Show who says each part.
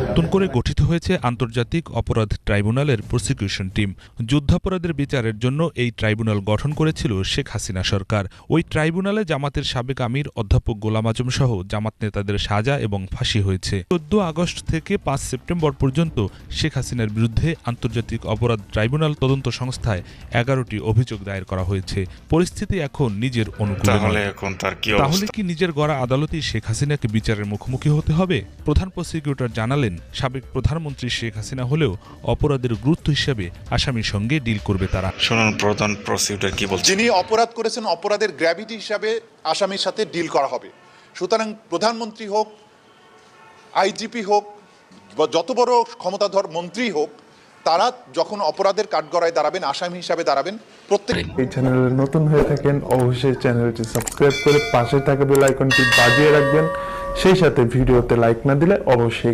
Speaker 1: নতুন করে গঠিত হয়েছে আন্তর্জাতিক অপরাধ ট্রাইব্যুনালের প্রসিকিউশন টিম। যুদ্ধাপরাধের বিচারের জন্য এই ট্রাইব্যুনাল গঠন করেছিল শেখ হাসিনা সরকার। ওই ট্রাইব্যুনালে জামাতের সাবেক আমির অধ্যাপক গোলাম আজম সহ জামাত নেতাদের সাজা এবং ফাঁসি হয়েছে। 14 আগস্ট থেকে 5 সেপ্টেম্বর পর্যন্ত শেখ হাসিনার বিরুদ্ধে আন্তর্জাতিক অপরাধ ট্রাইব্যুনাল তদন্ত সংস্থায় 11টি অভিযোগ দায়ের করা হয়েছে। পরিস্থিতি এখন নিজের অনুকূলে। তাহলে কি নিজের গড়া আদালতেই শেখ হাসিনাকে বিচারের মুখোমুখি হতে হবে? প্রধান প্রসিকিউটর জানালেন, সাবেক প্রধানমন্ত্রী শেখ হাসিনা হলেও অপরাধের গুরুত্ব হিসেবে আসামির সঙ্গে ডিল করবে তারা।
Speaker 2: শুনুন প্রধান প্রসিকিউটর কি বলছেন।
Speaker 3: যিনি অপরাধ করেছেন অপরাধের গ্র্যাভিটি হিসাবে আসামির সাথে ডিল করা হবে। সুতরাং প্রধানমন্ত্রী হোক, আইজিপি হোক, যত বড় ক্ষমতাধর মন্ত্রী হোক, তারা যখন অপরাধের কাঠগড়ায় দাঁড়াবেন, আসামি হিসাবে দাঁড়াবেন। প্রত্যেক
Speaker 4: এই চ্যানেলে নতুন হয়ে থাকেন অবশ্যই চ্যানেলটি সাবস্ক্রাইব করে পাশে থাকা বেল আইকনটি বাজিয়ে রাখবেন। সেই সাথে ভিডিওতে লাইক না দিলে অবশ্যই